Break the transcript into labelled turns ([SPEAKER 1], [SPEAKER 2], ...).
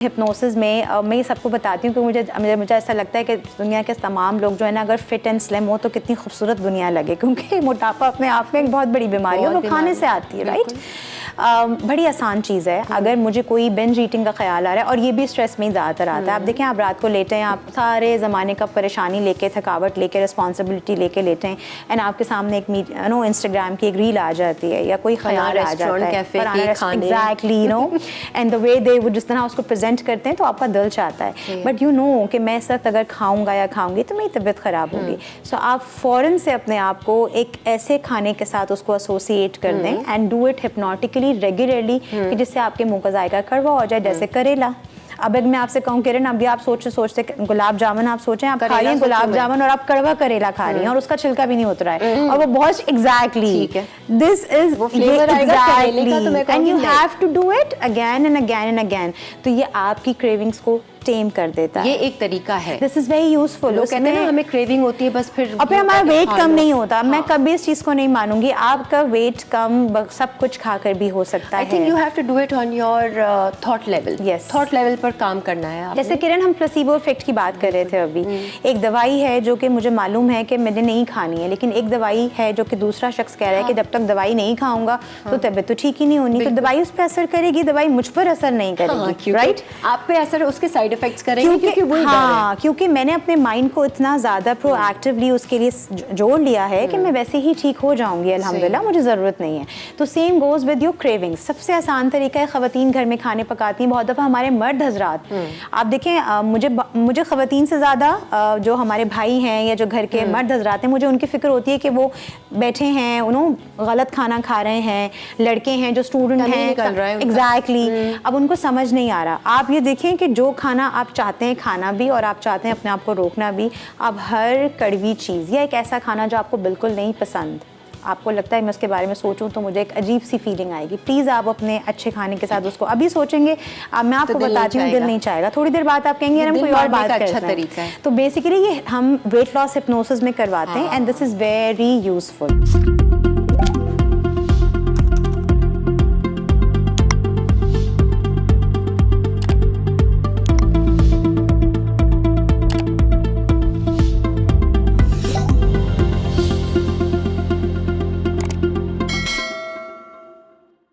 [SPEAKER 1] Hypnosis में मैं ये सबको बताती हूँ कि मुझे ऐसा लगता है कि दुनिया के तमाम लोग जो है ना, अगर फिट एंड स्लिम हो तो कितनी खूबसूरत दुनिया लगे, क्योंकि मोटापा अपने आप में एक बहुत बड़ी बीमारी है, वो खाने से आती है, राइट। बड़ी आसान चीज़ है। अगर मुझे कोई बिंज ईटिंग का ख्याल आ रहा है, और ये भी स्ट्रेस में ही ज़्यादातर आता है। आप देखें, आप रात को लेटे हैं, आप सारे ज़माने का परेशानी लेके, थकावट लेके, रिस्पॉन्सिबिलिटी लेके लेटे हैं, एंड आपके सामने एक इंस्टाग्राम की एक रील आ जाती है या कोई ख्याल आ जाता है, एग्जैक्टली, एंड द वे दे वो जिस तरह उसको प्रेजेंट करते हैं तो आपका दिल चाहता है, बट यू नो कि मैं इस वक्त अगर खाऊंगा या खाऊंगी तो मेरी तबीयत ख़राब होगी। सो आप फ़ौरन से अपने आप को एक ऐसे खाने के साथ उसको एसोसिएट कर दें, एंड डू इट हिप्नोटिकली रेगुलरली, कि जिससे आपके मुंह का जायका कड़वा हो जाए, जैसे करेला। अब अगर मैं आपसे कहूँ किरण, अभी आप सोचते गुलाब जामुन, आप सोचें आप खा रही हैं गुलाब जामुन और आप कड़वा करेला खा रही हैं और उसका छिलका भी नहीं उतर रहा है, और वो बहुत exactly this is and you have to do it again and again and again. तो ये आपकी क्रेविंग्स को टेम कर देता है।
[SPEAKER 2] ये एक तरीका है।
[SPEAKER 1] This is very useful.
[SPEAKER 2] लोग कहते हैं ना हमें क्रेविंग होती है बस फिर,
[SPEAKER 1] और फिर हमारा वेट कम नहीं होता। मैं कभी इस चीज को नहीं मानूंगी। आपका वेट कम सब कुछ खाकर भी हो सकता है।
[SPEAKER 2] I think you have to do it on your thought level.
[SPEAKER 1] Yes,
[SPEAKER 2] thought level पर काम करना है आपने।
[SPEAKER 1] जैसे किरण, हम प्लेसिबो इफेक्ट की बात कर रहे थे अभी। एक दवाई है जो कि मुझे मालूम है कि मैंने नहीं खानी है, लेकिन एक दवाई है जो कि दूसरा शख्स कह रहा है कि जब तक दवाई नहीं खाऊंगा तो तबीयत तो ठीक ही नहीं होनी। तो दवाई उस पर असर करेगी, दवाई मुझ पर असर नहीं करेगी, राइट।
[SPEAKER 2] आप पे असर उसके साइड इफेक्ट्स करेंगे,
[SPEAKER 1] हाँ, क्योंकि मैंने अपने माइंड को इतना ज़्यादा प्रोएक्टिवली उसके लिए जोड़ लिया है कि मैं वैसे ही ठीक हो जाऊंगी अल्हम्दुलिल्लाह, मुझे ज़रूरत नहीं है। तो same goes with your cravings. सबसे आसान तरीका है, ख़वातीन घर में खाने पकाती हैं, बहुत दफ़ा हमारे मर्द हजरात, आप देखें, मुझे ख़वातीन से ज़्यादा जो हमारे भाई हैं या जो घर के मर्द हजरात हैं, मुझे उनकी फ़िक्र होती है कि वो बैठे हैं, उन्होंने गलत खाना खा रहे हैं, लड़के हैं जो स्टूडेंट हैं, एग्जैक्टली, अब उनको समझ नहीं आ रहा। आप ये देखें कि जो खाना आप चाहते हैं खाना भी, और आप चाहते हैं अपने आप को रोकना भी, आप हर कड़वी चीज़ या एक ऐसा खाना जो आपको बिल्कुल नहीं पसंद, आपको लगता है मैं उसके बारे में सोचूं तो मुझे एक अजीब सी फीलिंग आएगी, प्लीज़ आप अपने अच्छे खाने के साथ उसको अभी सोचेंगे। अब मैं आपको बताती हूँ, दिल नहीं चाहेगा। थोड़ी देर बाद आप कहेंगे हम कोई और बात करते हैं। तो बेसिकली ये हम वेट लॉस हिप्नोसिस में करवाते हैं, and this is very useful.